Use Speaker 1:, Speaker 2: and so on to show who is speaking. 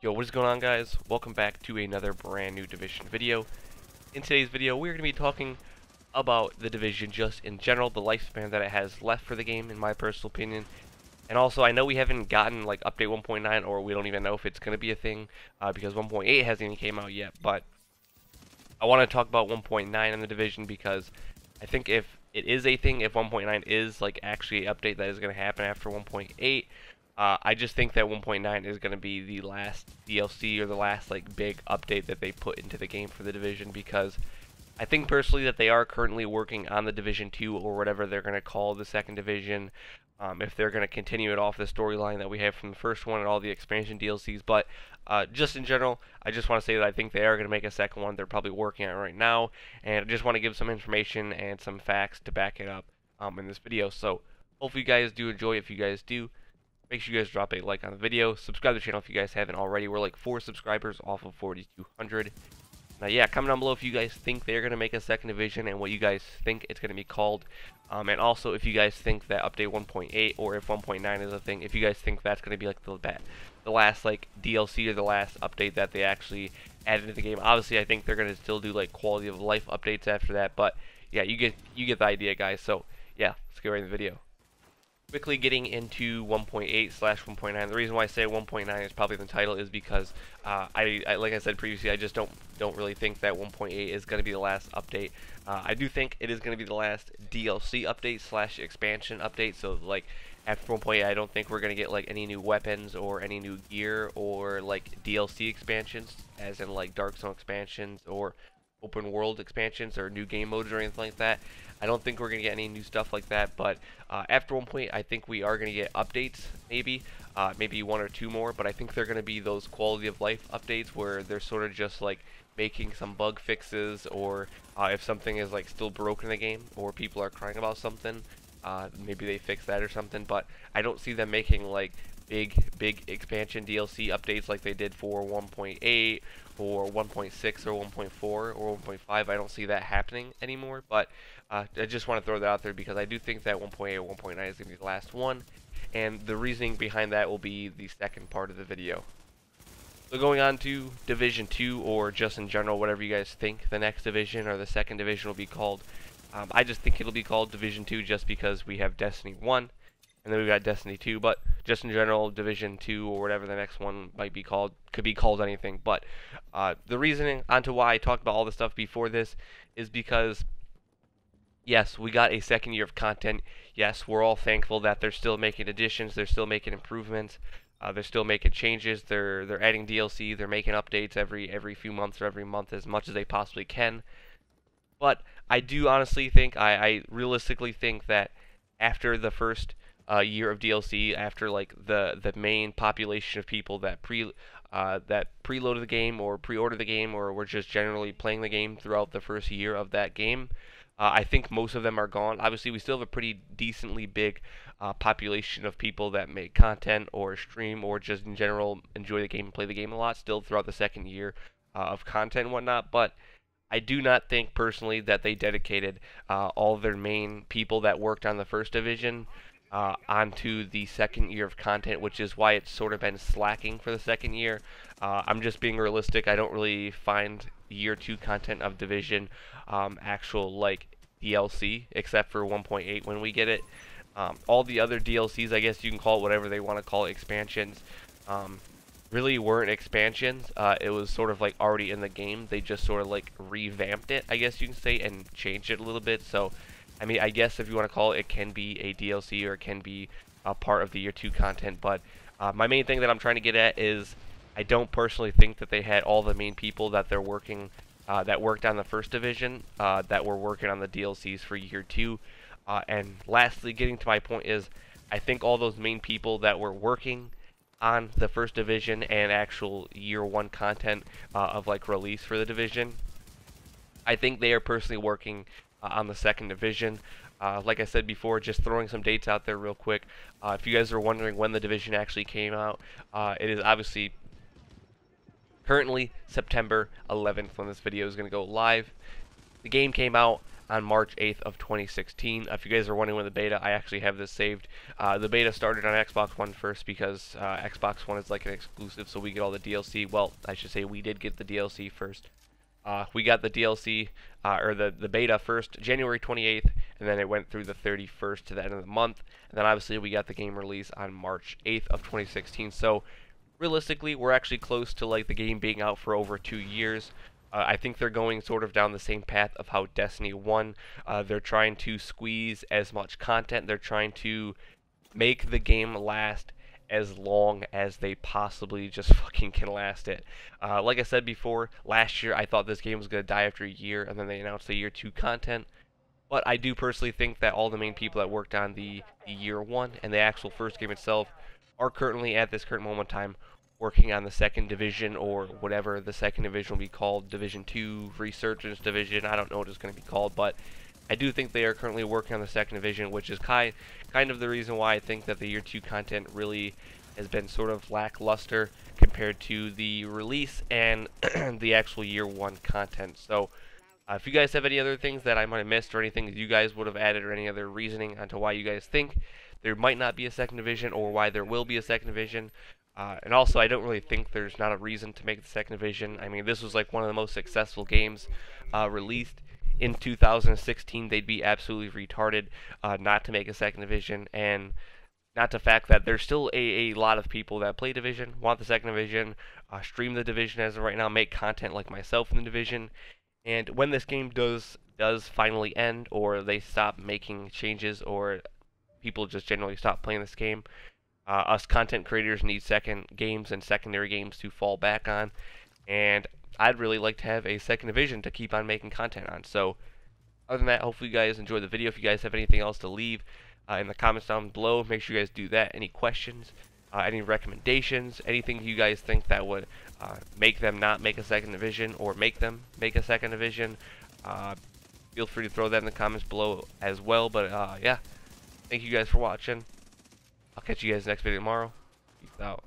Speaker 1: Yo, what is going on, guys? Welcome back to another brand new Division video. In today's video, we're going to be talking about the Division just in general, the lifespan that it has left for the game, in my personal opinion. And also, I know we haven't gotten like update 1.9, or we don't even know if it's going to be a thing, because 1.8 hasn't even came out yet. But I want to talk about 1.9 in the Division because I think if it is a thing, if 1.9 is like actually an update that is going to happen after 1.8, I just think that 1.9 is going to be the last DLC or the last like big update that they put into the game for the Division, because I think personally that they are currently working on the Division 2 or whatever they're going to call the second division, if they're going to continue it off the storyline that we have from the first one and all the expansion DLCs. But just in general, I just want to say that I think they are going to make a second one. They're probably working on it right now, and I just want to give some information and some facts to back it up in this video. So hopefully you guys do enjoy. If you guys do, make sure you guys drop a like on the video. Subscribe to the channel if you guys haven't already. We're like 4 subscribers off of 4,200. Now, yeah, comment down below if you guys think they're going to make a second division and what you guys think it's going to be called. And also if you guys think that update 1.8 or if 1.9 is a thing, if you guys think that's going to be like the last like DLC or the last update that they actually added to the game. Obviously, I think they're going to still do like quality of life updates after that. But yeah, you get the idea, guys. So yeah, let's get right into the video. Quickly getting into 1.8/1.9. The reason why I say 1.9 is probably the title is because I like I said previously, I just don't really think that 1.8 is going to be the last update. I do think it is going to be the last DLC update / expansion update. So like after 1.8, I don't think we're going to get like any new weapons or any new gear or like DLC expansions, as in like Dark Zone expansions or open world expansions or new game modes or anything like that. I don't think we're going to get any new stuff like that, but after 1.8, I think we are going to get updates, maybe 1 or 2 more, but I think they're going to be those quality of life updates where they're sort of just like making some bug fixes, or if something is like still broken in the game or people are crying about something, maybe they fix that or something. But I don't see them making like big expansion DLC updates like they did for 1.8 or 1.6 or 1.4 or 1.5. I don't see that happening anymore, but I just want to throw that out there because I do think that 1.8 or 1.9 is going to be the last one, and the reasoning behind that will be the second part of the video. So going on to Division 2, or just in general, whatever you guys think the next division or the second division will be called. I just think it'll be called Division 2 just because we have Destiny 1, and then we've got Destiny 2, but just in general, Division 2 or whatever the next one might be called, could be called anything. But the reasoning onto why I talked about all this stuff before this is because, yes, we got a second year of content. Yes, we're all thankful that they're still making additions, they're still making improvements, they're still making changes, they're adding DLC, they're making updates every few months or every month as much as they possibly can. But I do honestly think, I realistically think that after the first year of DLC, after like the main population of people that preloaded the game or pre-ordered the game or were just generally playing the game throughout the first year of that game, I think most of them are gone. Obviously, we still have a pretty decently big population of people that make content or stream or just in general enjoy the game and play the game a lot still throughout the second year of content and whatnot. But I do not think personally that they dedicated all their main people that worked on the first division onto the second year of content, which is why it's sort of been slacking for the second year. I'm just being realistic. I don't really find year 2 content of Division actual like DLC, except for 1.8 when we get it. All the other DLCs, I guess you can call it whatever they want to call it, expansions, really weren't expansions. It was sort of like already in the game. They just sort of like revamped it, I guess you can say, and changed it a little bit. So I mean, I guess if you want to call it, it can be a DLC or it can be a part of the year 2 content. But my main thing that I'm trying to get at is I don't personally think that they had all the main people that they're working that worked on the first division that were working on the DLCs for year 2. And lastly, getting to my point is I think all those main people that were working on the first division and actual year 1 content of like release for the division, I think they are personally working on the second division. Like I said before, just throwing some dates out there real quick. If you guys are wondering when the division actually came out, it is obviously currently September 11th when this video is going to go live. The game came out on March 8th of 2016. If you guys are wondering when the beta, I actually have this saved. The beta started on Xbox One first because Xbox One is like an exclusive, so we get all the DLC. Well, I should say we did get the DLC first. We got the DLC, or the beta first, January 28th, and then it went through the 31st to the end of the month. And then obviously we got the game release on March 8th of 2016. So realistically, we're actually close to like the game being out for over 2 years. I think they're going sort of down the same path of how Destiny 1. They're trying to squeeze as much content. They're trying to make the game last as long as they possibly just fucking can last it. Like I said before, last year I thought this game was going to die after a year, and then they announced the year 2 content. But I do personally think that all the main people that worked on the year 1 and the actual first game itself are currently, at this current moment in time, working on the second division, or whatever the second division will be called, Division 2, Resurgence Division, I don't know what it's going to be called, but I do think they are currently working on the second division, which is kind of the reason why I think that the year 2 content really has been sort of lackluster compared to the release and the actual year 1 content. So if you guys have any other things that I might have missed, or anything that you guys would have added, or any other reasoning onto why you guys think there might not be a second division, or why there will be a second division. And also, I don't really think there's not a reason to make the second division. I mean, this was like one of the most successful games released in 2016. They'd be absolutely retarded not to make a second division, and not the fact that there's still a lot of people that play Division, want the second division, stream the division as of right now, make content like myself in the division. And when this game does finally end, or they stop making changes, or people just generally stop playing this game, us content creators need second games and secondary games to fall back on, and I'd really like to have a second division to keep on making content on. So other than that, hopefully you guys enjoyed the video. If you guys have anything else to leave in the comments down below, make sure you guys do that. Any questions, any recommendations, anything you guys think that would make them not make a second division, or make them make a second division, feel free to throw that in the comments below as well. But yeah, thank you guys for watching. I'll catch you guys next video tomorrow. Peace out.